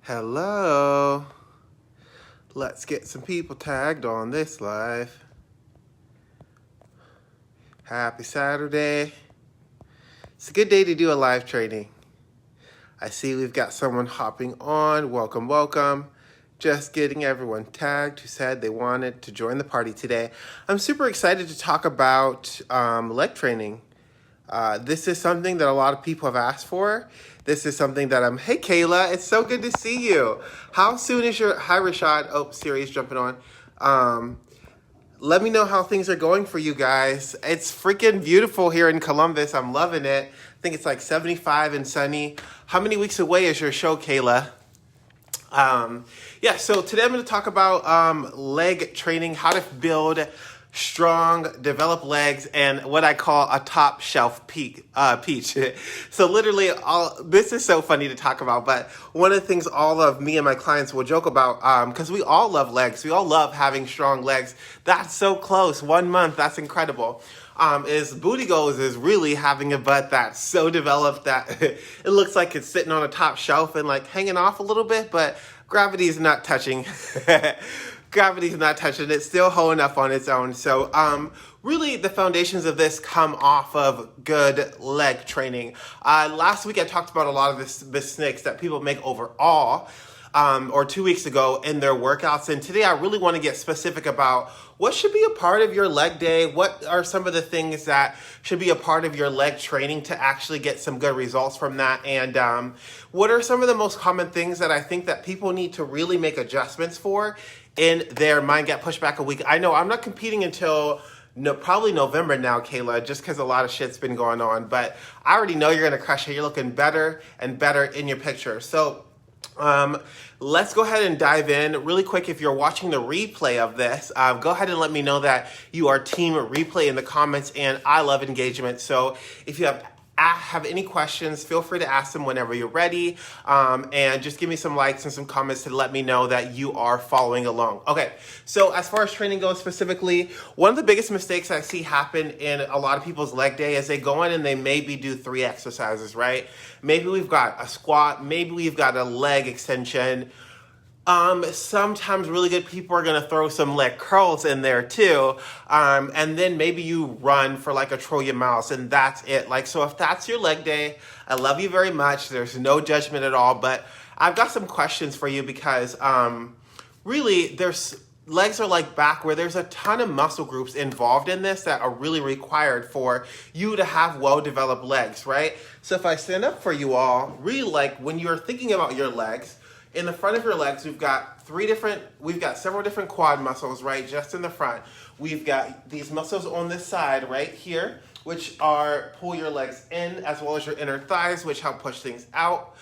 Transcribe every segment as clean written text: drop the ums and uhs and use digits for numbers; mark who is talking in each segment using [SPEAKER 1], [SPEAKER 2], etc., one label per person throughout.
[SPEAKER 1] Hello. Let's get some people tagged on this live. Happy Saturday. It's a good day to do a live training. I see we've got someone hopping on. Welcome, welcome. Just getting everyone tagged who said they wanted to join the party today. I'm super excited to talk about leg training. This is something that a lot of people have asked for. This is something that hey Kayla, it's so good to see you. How soon is hi Rashad, Siri's jumping on. Let me know how things are going for you guys. It's freaking beautiful here in Columbus. I'm loving it. I think it's like 75 and sunny. How many weeks away is your show, Kayla? So today I'm going to talk about leg training, how to build strong, develop legs, and what I call a top shelf peach. So literally, this is so funny to talk about, but one of the things all of me and my clients will joke about, because we all love legs, we all love having strong legs. That's so close, 1 month, that's incredible. Is booty goals is really having a butt that's so developed that it looks like it's sitting on a top shelf and like hanging off a little bit, but gravity is not touching. Gravity's not touching it, still holding up on its own. So really the foundations of this come off of good leg training. Last week I talked about a lot of the mistakes that people make overall, or 2 weeks ago in their workouts. And today I really want to get specific about what should be a part of your leg day. What are some of the things that should be a part of your leg training to actually get some good results from that? And what are some of the most common things that I think that people need to really make adjustments for in their mind gap pushback a week? I know I'm not competing until probably November now, Kayla, just because a lot of shit's been going on. But I already know you're going to crush it. You're looking better and better in your picture. So let's go ahead and dive in really quick. If you're watching the replay of this, go ahead and let me know that you are team replay in the comments, and I love engagement. So if you have any questions, feel free to ask them whenever you're ready, and just give me some likes and some comments to let me know that you are following along. Okay, so as far as training goes specifically, one of the biggest mistakes I see happen in a lot of people's leg day is they go in and they maybe do 3 exercises, right? Maybe we've got a squat, maybe we've got a leg extension. Sometimes really good people are going to throw some leg curls in there too. And then maybe you run for like a Trojan mouse and that's it. Like, so if that's your leg day, I love you very much. There's no judgment at all, but I've got some questions for you because, really legs are like back where there's a ton of muscle groups involved in this that are really required for you to have well-developed legs, right? So if I stand up for you all, really like when you're thinking about your legs, in the front of your legs, we've got several different quad muscles, right? Just in the front. We've got these muscles on this side right here, which pull your legs in, as well as your inner thighs, which help push things out.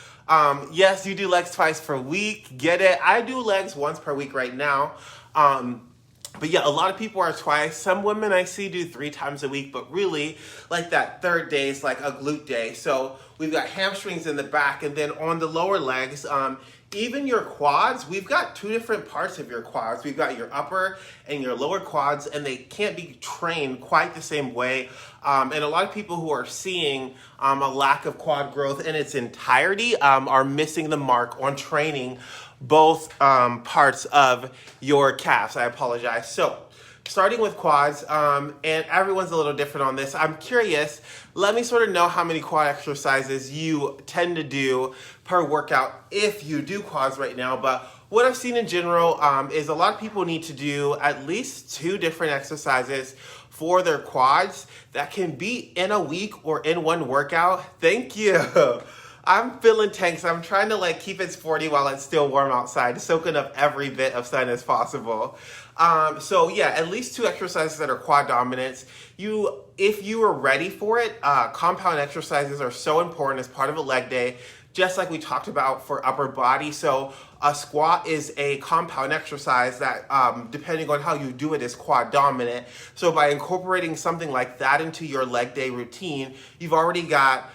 [SPEAKER 1] Yes, you do legs twice per week. Get it? I do legs once per week right now. But yeah, a lot of people are twice. Some women I see do 3 times a week, but really like that third day is like a glute day. So we've got hamstrings in the back, and then on the lower legs, even your quads, we've got 2 different parts of your quads. We've got your upper and your lower quads, and they can't be trained quite the same way. And a lot of people who are seeing a lack of quad growth in its entirety are missing the mark on training both parts of your calves. I apologize. So starting with quads, and everyone's a little different on this. I'm curious, let me sort of know how many quad exercises you tend to do per workout if you do quads right now. But what I've seen in general is a lot of people need to do at least 2 different exercises for their quads that can be in a week or in one workout. Thank you. I'm feeling tanks. I'm trying to like keep it sporty while it's still warm outside, soaking up every bit of sun as possible. So yeah, at least 2 exercises that are quad dominance. If you are ready for it, compound exercises are so important as part of a leg day, just like we talked about for upper body. So a squat is a compound exercise that, depending on how you do it, is quad dominant. So by incorporating something like that into your leg day routine, you've already got,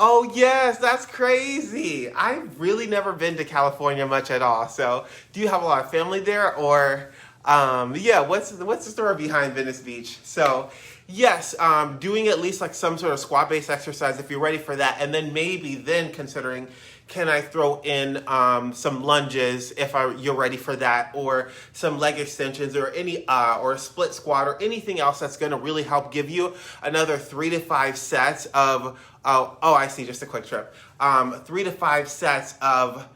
[SPEAKER 1] oh yes, that's crazy. I've really never been to California much at all. So do you have a lot of family there, or what's the story behind Venice Beach? So yes, doing at least like some sort of squat based exercise if you're ready for that, and then maybe considering can I throw in some lunges if you're ready for that, or some leg extensions, or or a split squat, or anything else that's going to really help give you another 3 to 5 sets of I see, just a quick trip. 3 to 5 sets of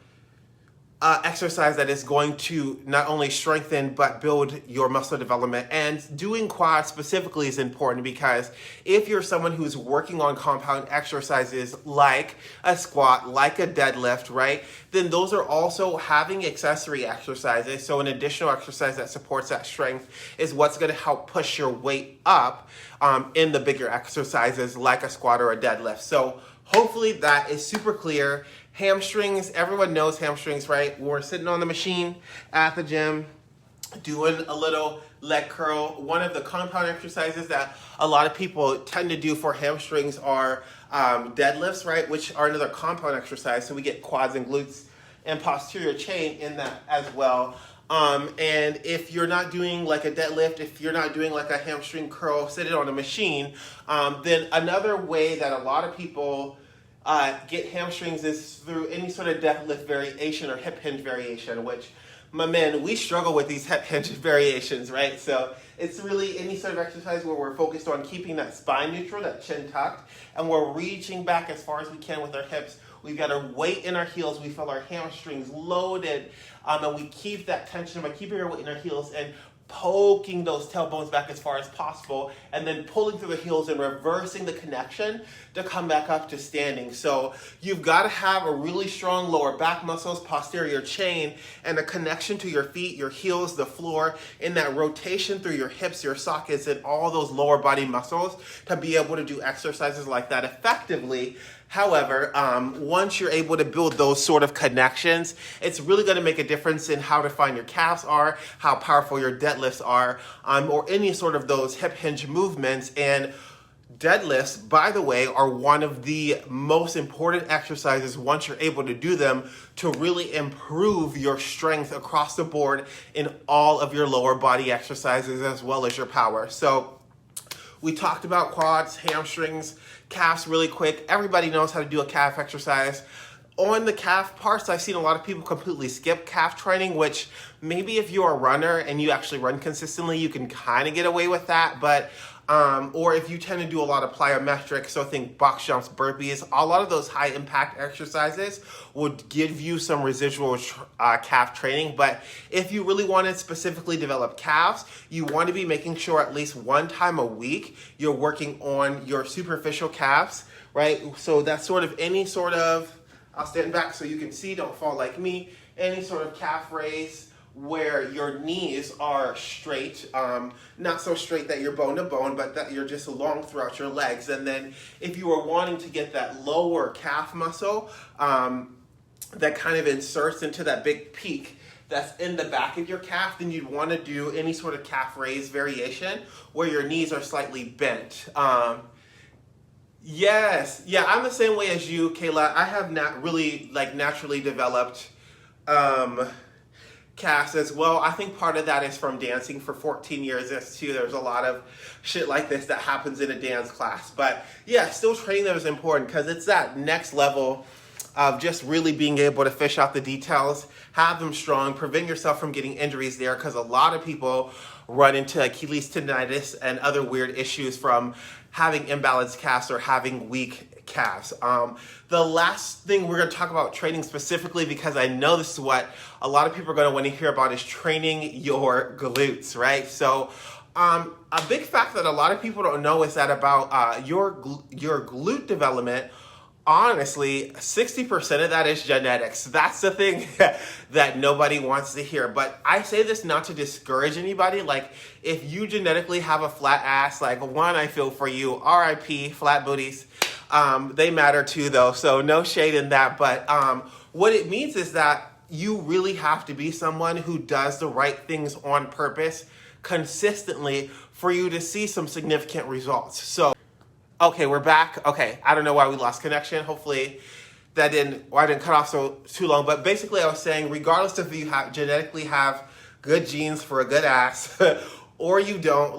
[SPEAKER 1] exercise that is going to not only strengthen but build your muscle development. And doing quads specifically is important because if you're someone who's working on compound exercises like a squat, like a deadlift, right, then those are also having accessory exercises. So an additional exercise that supports that strength is what's going to help push your weight up in the bigger exercises like a squat or a deadlift. So hopefully that is super clear. Hamstrings, everyone knows hamstrings, right? We're sitting on the machine at the gym doing a little leg curl. One of the compound exercises that a lot of people tend to do for hamstrings are deadlifts, right? Which are another compound exercise. So we get quads and glutes and posterior chain in that as well. And if you're not doing like a deadlift, if you're not doing like a hamstring curl sitting on a machine, then another way that a lot of people get hamstrings is through any sort of deadlift variation or hip hinge variation, which, my man, we struggle with these hip hinge variations, right? So it's really any sort of exercise where we're focused on keeping that spine neutral, that chin tucked, and we're reaching back as far as we can with our hips. We've got our weight in our heels. We feel our hamstrings loaded, and we keep that tension by keeping our weight in our heels and poking those tailbones back as far as possible, and then pulling through the heels and reversing the connection to come back up to standing. So you've got to have a really strong lower back muscles, posterior chain, and a connection to your feet, your heels, the floor, in that rotation through your hips, your sockets, and all those lower body muscles to be able to do exercises like that effectively. However, once you're able to build those sort of connections, it's really going to make a difference in how defined your calves are, how powerful your deadlifts are, or any sort of those hip hinge movements. And deadlifts, by the way, are one of the most important exercises once you're able to do them to really improve your strength across the board in all of your lower body exercises as well as your power. So we talked about quads, hamstrings, calves really quick. Everybody knows how to do a calf exercise. On the calf parts, I've seen a lot of people completely skip calf training, which maybe if you're a runner and you actually run consistently, you can kind of get away with that. But or if you tend to do a lot of plyometrics, so think box jumps, burpees, a lot of those high impact exercises would give you some residual calf training. But if you really want to specifically develop calves, you want to be making sure at least one time a week you're working on your superficial calves, right? So that's sort of any sort of, I'll stand back so you can see, don't fall like me, any sort of calf raise where your knees are straight, not so straight that you're bone to bone, but that you're just long throughout your legs. And then if you are wanting to get that lower calf muscle that kind of inserts into that big peak that's in the back of your calf, then you'd want to do any sort of calf raise variation where your knees are slightly bent. Yes, yeah, I'm the same way as you, Kayla. I have not really naturally developed calves as well. I think part of that is from dancing for 14 years as too. There's a lot of shit like this that happens in a dance class. But yeah, still training them is important because it's that next level of just really being able to fish out the details, have them strong, prevent yourself from getting injuries there, because a lot of people run into Achilles tendonitis and other weird issues from having imbalanced calves or having weak calves. The last thing we're going to talk about training specifically, because I know this is what a lot of people are going to want to hear about, is training your glutes, right? So a big fact that a lot of people don't know is that about your glute development, honestly, 60% of that is genetics. That's the thing that nobody wants to hear. But I say this not to discourage anybody. Like, if you genetically have a flat ass, one, I feel for you. RIP, flat booties. They matter too, though, so no shade in that. But what it means is that you really have to be someone who does the right things on purpose consistently for you to see some significant results. So, okay, we're back. Okay, I don't know why we lost connection. Hopefully I didn't cut off too long. But basically I was saying, regardless if you genetically have good genes for a good ass or you don't,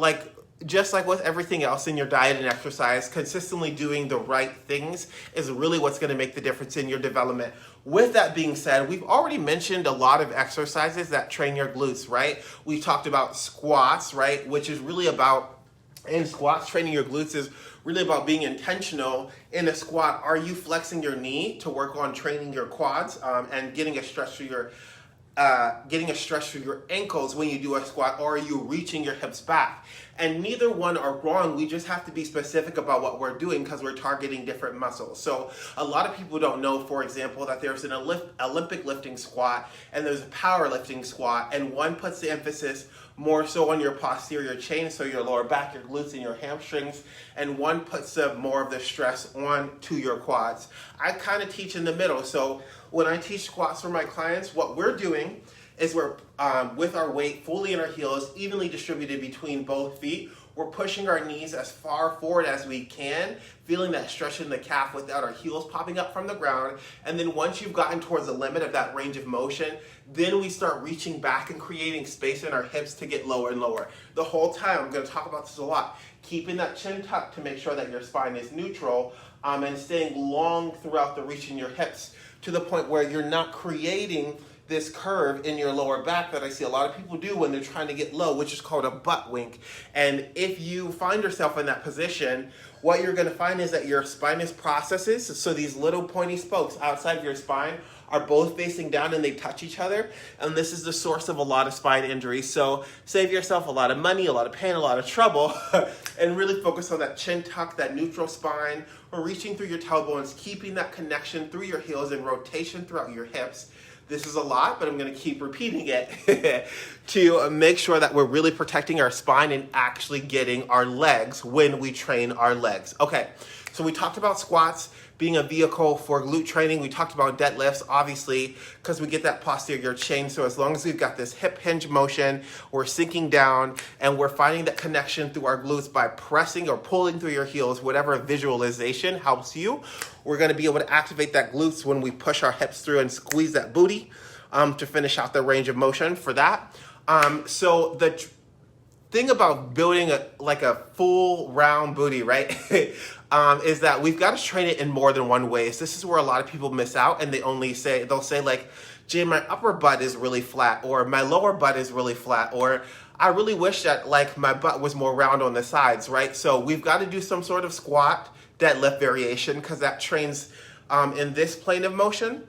[SPEAKER 1] just like with everything else in your diet and exercise, consistently doing the right things is really what's going to make the difference in your development. With that being said, we've already mentioned a lot of exercises that train your glutes, right? We talked about squats, right? Which is really about, in squats, training your glutes is really about being intentional. In a squat, are you flexing your knee to work on training your quads and getting a stretch through your ankles when you do a squat, or are you reaching your hips back? And neither one are wrong. We just have to be specific about what we're doing because we're targeting different muscles. So a lot of people don't know, for example, that there's an Olympic lifting squat and there's a powerlifting squat, and one puts the emphasis more so on your posterior chain, so your lower back, your glutes, and your hamstrings, and one puts more of the stress on to your quads. I kind of teach in the middle. So when I teach squats for my clients, what we're doing is we're, with our weight fully in our heels, evenly distributed between both feet, we're pushing our knees as far forward as we can, feeling that stretch in the calf without our heels popping up from the ground. And then once you've gotten towards the limit of that range of motion, then we start reaching back and creating space in our hips to get lower and lower. The whole time, I'm going to talk about this a lot, keeping that chin tucked to make sure that your spine is neutral, and staying long throughout the reach in your hips to the point where you're not creating this curve in your lower back that I see a lot of people do when they're trying to get low, which is called a butt wink. And if you find yourself in that position, what you're going to find is that your spinous processes, so these little pointy spokes outside of your spine, are both facing down and they touch each other. And this is the source of a lot of spine injuries. So save yourself a lot of money, a lot of pain, a lot of trouble, and really focus on that chin tuck, that neutral spine, or reaching through your tailbones, keeping that connection through your heels and rotation throughout your hips. This is a lot, but I'm going to keep repeating it to make sure that we're really protecting our spine and actually getting our legs when we train our legs. Okay, so we talked about squats being a vehicle for glute training. We talked about deadlifts, obviously, because we get that posterior chain. So as long as we've got this hip hinge motion, we're sinking down and we're finding that connection through our glutes by pressing or pulling through your heels, whatever visualization helps you, we're going to be able to activate that glutes when we push our hips through and squeeze that booty to finish out the range of motion for that. So the thing about building a full round booty, right, is that we've got to train it in more than one way. So this is where a lot of people miss out, and they'll say like, Jay, my upper butt is really flat, or my lower butt is really flat, or I really wish that like my butt was more round on the sides, right? So we've got to do some sort of squat deadlift variation because that trains in this plane of motion.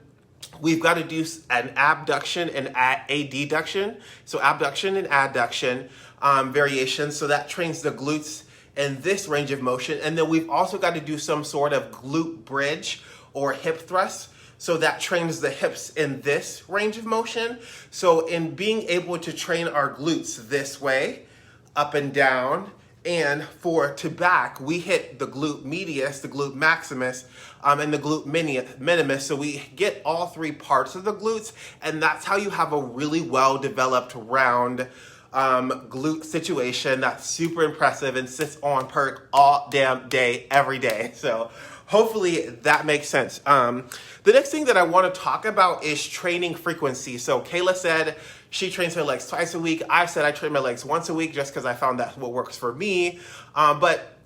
[SPEAKER 1] We've got to do an abduction and adduction. So abduction and adduction variation. So that trains the glutes in this range of motion. And then we've also got to do some sort of glute bridge or hip thrust. So that trains the hips in this range of motion. So in being able to train our glutes this way, up and down, and to back, we hit the glute medius, the glute maximus, and the glute minimus. So we get all three parts of the glutes, and that's how you have a really well-developed round glute situation that's super impressive and sits on perk all damn day, every day. So hopefully that makes sense. The next thing that I want to talk about is training frequency. So Kayla said she trains her legs twice a week. I said I train my legs once a week just because I found that's what works for me. But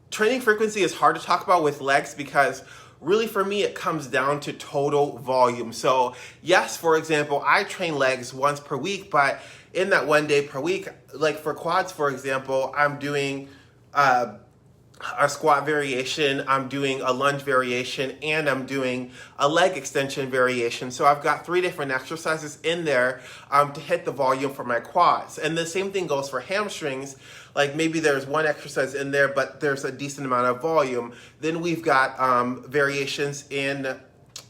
[SPEAKER 1] training frequency is hard to talk about with legs because really for me it comes down to total volume. So yes, for example, I train legs once per week, but in that 1 day per week, like for quads, for example, I'm doing a squat variation, I'm doing a lunge variation, and I'm doing a leg extension variation. So I've got 3 different exercises in there to hit the volume for my quads. And the same thing goes for hamstrings. Like maybe there's one exercise in there, but there's a decent amount of volume. Then we've got variations in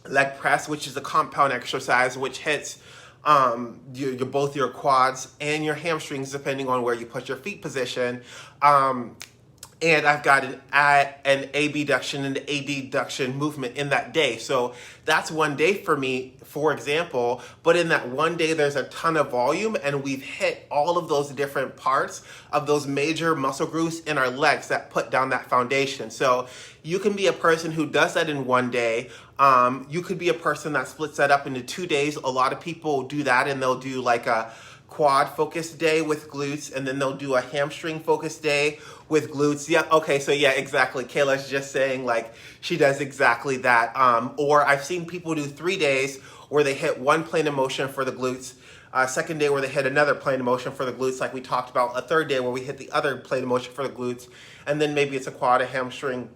[SPEAKER 1] leg press, which is a compound exercise, which hits both your quads and your hamstrings, depending on where you put your feet position. And I've got an abduction and an adduction movement in that day. So that's 1 day for me, for example. But in that 1 day, there's a ton of volume, and we've hit all of those different parts of those major muscle groups in our legs that put down that foundation. So you can be a person who does that in 1 day. You could be a person that splits that up into 2 days. A lot of people do that, and they'll do like a quad focused day with glutes, and then they'll do a hamstring focused day with glutes. Yep. Okay. So yeah, exactly. Kayla's just saying like she does exactly that. Or I've seen people do 3 days where they hit one plane of motion for the glutes. Second day where they hit another plane of motion for the glutes, like we talked about. A third day where we hit the other plane of motion for the glutes, and then maybe it's a quad, a hamstring.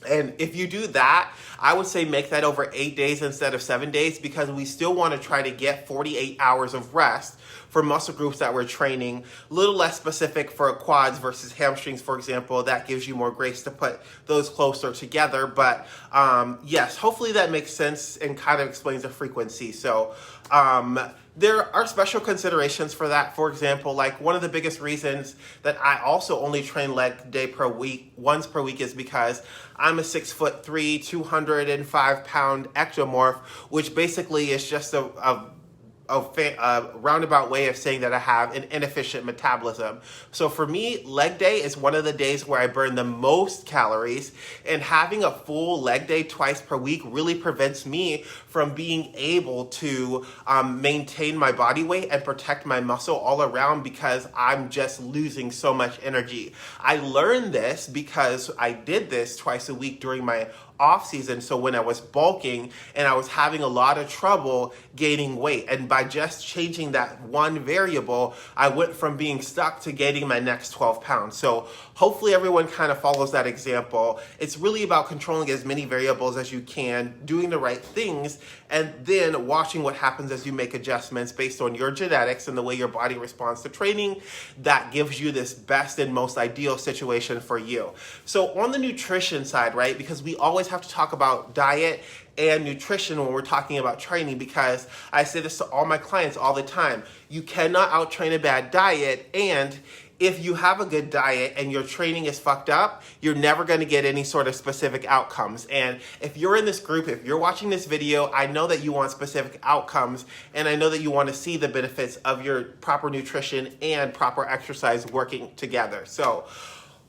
[SPEAKER 1] And if you do that, I would say make that over 8 days instead of 7 days, because we still want to try to get 48 hours of rest for muscle groups that we're training. A little less specific for quads versus hamstrings, for example. That gives you more grace to put those closer together. But yes, hopefully that makes sense and kind of explains the frequency. So there are special considerations for that. For example, like one of the biggest reasons that I also only train leg day once per week is because I'm a 6'3", 205-pound ectomorph, which basically is just a roundabout way of saying that I have an inefficient metabolism. So for me, leg day is one of the days where I burn the most calories, and having a full leg day twice per week really prevents me from being able to maintain my body weight and protect my muscle all around, because I'm just losing so much energy. I learned this because I did this twice a week during my off season. So when I was bulking and I was having a lot of trouble gaining weight, and by just changing that one variable, I went from being stuck to gaining my next 12 pounds. So hopefully everyone kind of follows that example. It's really about controlling as many variables as you can, doing the right things, and then watching what happens as you make adjustments based on your genetics and the way your body responds to training. That gives you this best and most ideal situation for you. So on the nutrition side, right, because we always have to talk about diet and nutrition when we're talking about training, because I say this to all my clients all the time. You cannot out-train a bad diet, and if you have a good diet and your training is fucked up, you're never going to get any sort of specific outcomes. And if you're in this group, if you're watching this video, I know that you want specific outcomes, and I know that you want to see the benefits of your proper nutrition and proper exercise working together. So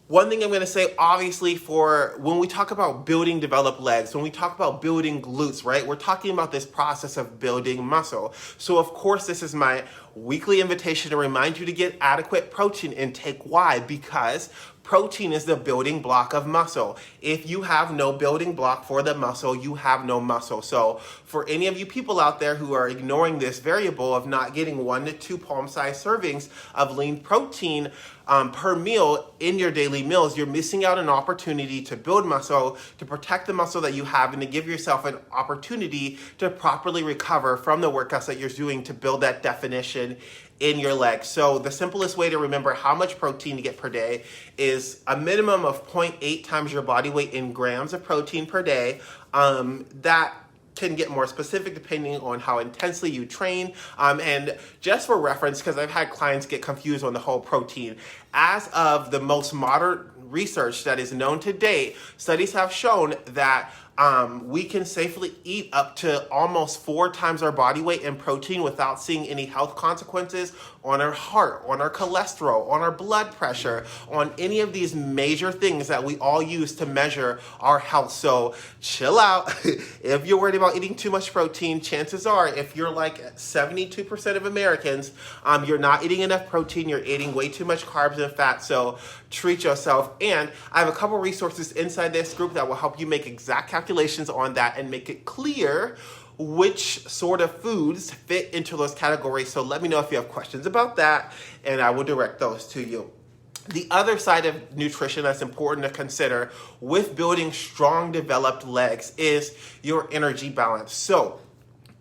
[SPEAKER 1] one thing I'm going to say, obviously, for when we talk about building developed legs, when we talk about building glutes, right, we're talking about this process of building muscle. So of course, this is my weekly invitation to remind you to get adequate protein intake. Why? Because protein is the building block of muscle. If you have no building block for the muscle, you have no muscle. So for any of you people out there who are ignoring this variable of not getting 1 to 2 palm-sized servings of lean protein per meal in your daily meals, you're missing out an opportunity to build muscle, to protect the muscle that you have, and to give yourself an opportunity to properly recover from the workouts that you're doing to build that definition in your legs. So the simplest way to remember how much protein to get per day is a minimum of 0.8 times your body weight in grams of protein per day. That can get more specific depending on how intensely you train. And just for reference, because I've had clients get confused on the whole protein, as of the most modern research that is known to date, studies have shown that we can safely eat up to almost 4 times our body weight in protein without seeing any health consequences on our heart, on our cholesterol, on our blood pressure, on any of these major things that we all use to measure our health. So chill out. If you're worried about eating too much protein, chances are, if you're like 72% of Americans, you're not eating enough protein, you're eating way too much carbs and fat, so treat yourself. And I have a couple resources inside this group that will help you make exact calculations on that and make it clear which sort of foods fit into those categories. So let me know if you have questions about that, and I will direct those to you. The other side of nutrition that's important to consider with building strong, developed legs is your energy balance. So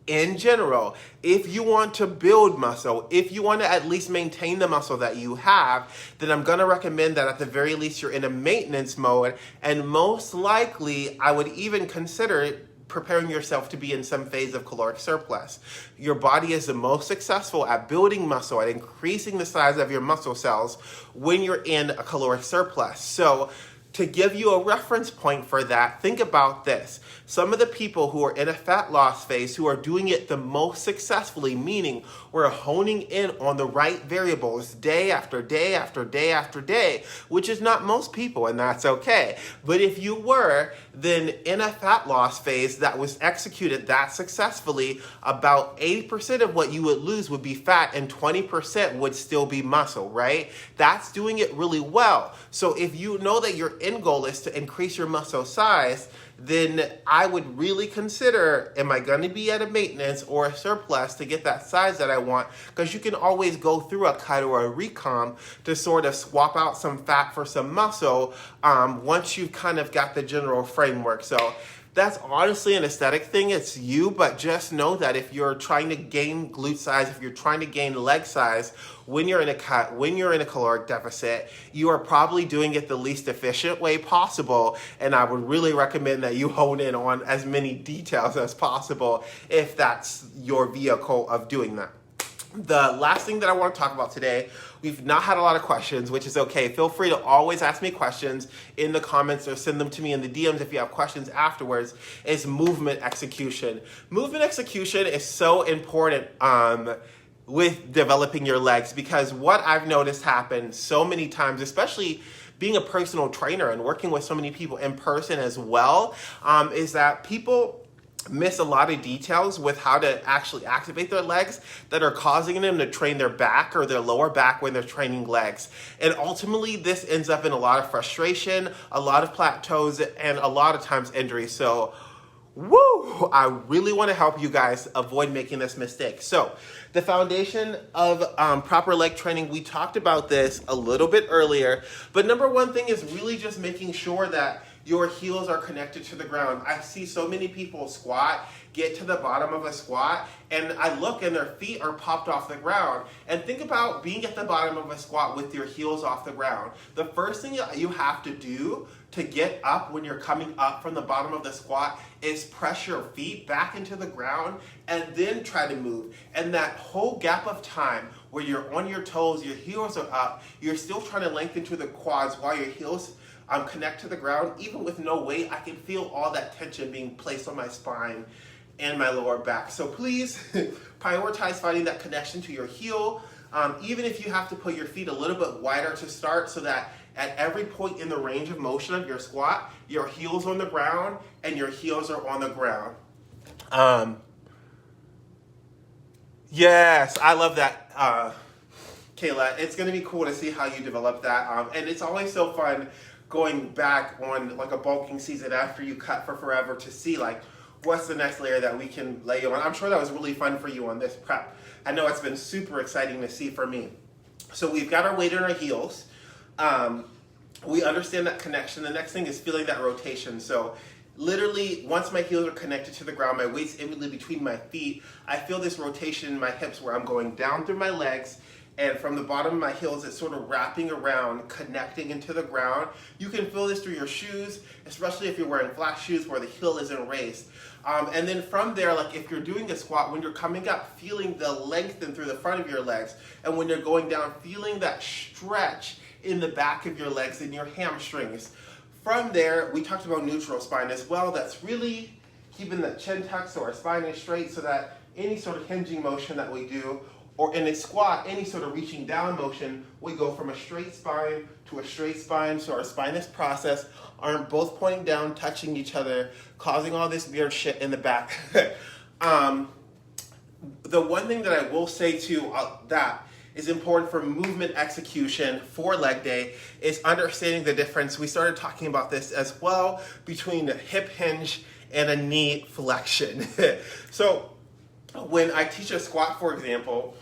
[SPEAKER 1] in general, if you want to build muscle, if you want to at least maintain the muscle that you have, then I'm going to recommend that at the very least you're in a maintenance mode, and most likely I would even consider preparing yourself to be in some phase of caloric surplus. Your body is the most successful at building muscle, at increasing the size of your muscle cells when you're in a caloric surplus. So To give you a reference point for that, think about this. Some of the people who are in a fat loss phase who are doing it the most successfully, meaning we're honing in on the right variables day after day after day after day, which is not most people, and that's okay. But if you were, then in a fat loss phase that was executed that successfully, about 80% of what you would lose would be fat and 20% would still be muscle, right? That's doing it really well. So if you know that your end goal is to increase your muscle size, then I would really consider, am I going to be at a maintenance or a surplus to get that size that I want? Because you can always go through a cut or a recomp to sort of swap out some fat for some muscle once you've kind of got the general framework. So that's honestly an aesthetic thing. It's you, but just know that if you're trying to gain glute size, if you're trying to gain leg size, when you're in a cut, when you're in a caloric deficit, you are probably doing it the least efficient way possible. And I would really recommend that you hone in on as many details as possible if that's your vehicle of doing that. The last thing that I want to talk about today, we've not had a lot of questions, which is okay. Feel free to always ask me questions in the comments or send them to me in the DMs if you have questions afterwards, is movement execution. Movement execution is so important with developing your legs, because what I've noticed happen so many times, especially being a personal trainer and working with so many people in person as well, is that people miss a lot of details with how to actually activate their legs that are causing them to train their back or their lower back when they're training legs. And ultimately, this ends up in a lot of frustration, a lot of plateaus, and a lot of times injuries. So, woo! I really want to help you guys avoid making this mistake. So, the foundation of proper leg training, we talked about this a little bit earlier, but number one thing is really just making sure that your heels are connected to the ground. I see so many people squat, get to the bottom of a squat, and I look and their feet are popped off the ground. And think about being at the bottom of a squat with your heels off the ground. The first thing you have to do to get up when you're coming up from the bottom of the squat is press your feet back into the ground and then try to move. And that whole gap of time where you're on your toes, your heels are up, you're still trying to lengthen to the quads while your heels connect to the ground. Even with no weight, I can feel all that tension being placed on my spine and my lower back. So please prioritize finding that connection to your heel, even if you have to put your feet a little bit wider to start, so that at every point in the range of motion of your squat, your heels on the ground and your heels are on the ground. Yes, I love that, Kayla. It's going to be cool to see how you develop that. And it's always so fun going back on like a bulking season after you cut for forever to see like what's the next layer that we can lay on. I'm sure that was really fun for you on this prep. I know it's been super exciting to see for me. So we've got our weight in our heels. We understand that connection. The next thing is feeling that rotation. So literally, once my heels are connected to the ground, my weight's immediately between my feet, I feel this rotation in my hips where I'm going down through my legs, and from the bottom of my heels, it's sort of wrapping around, connecting into the ground. You can feel this through your shoes, especially if you're wearing flat shoes where the heel isn't raised. And then from there, like if you're doing a squat, when you're coming up, feeling the lengthen through the front of your legs. And when you're going down, feeling that stretch in the back of your legs and your hamstrings. From there, we talked about neutral spine as well. That's really keeping the chin tucked so our spine is straight, so that any sort of hinging motion that we do, or in a squat, any sort of reaching down motion, we go from a straight spine to a straight spine, so our spinous process aren't both pointing down, touching each other, causing all this weird shit in the back. The one thing that I will say too that is important for movement execution for leg day is understanding the difference. We started talking about this as well between a hip hinge and a knee flexion. So when I teach a squat, for example,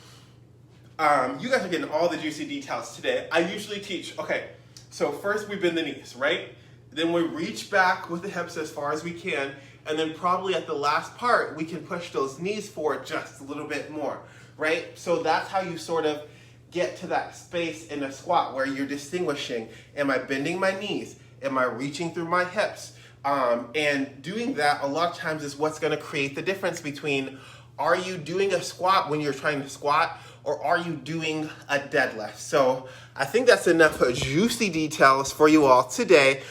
[SPEAKER 1] you guys are getting all the juicy details today. I usually teach, okay, so first we bend the knees, right? Then we reach back with the hips as far as we can, and then probably at the last part, we can push those knees forward just a little bit more, right? So that's how you sort of get to that space in a squat where you're distinguishing, am I bending my knees? Am I reaching through my hips? And doing that a lot of times is what's gonna create the difference between, are you doing a squat when you're trying to squat, or are you doing a deadlift? So I think that's enough juicy details for you all today.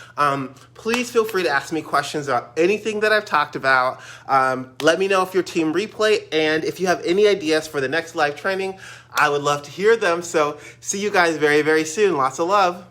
[SPEAKER 1] Please feel free to ask me questions about anything that I've talked about. Let me know if you're team replay, and if you have any ideas for the next live training, I would love to hear them. So see you guys very, very soon. Lots of love.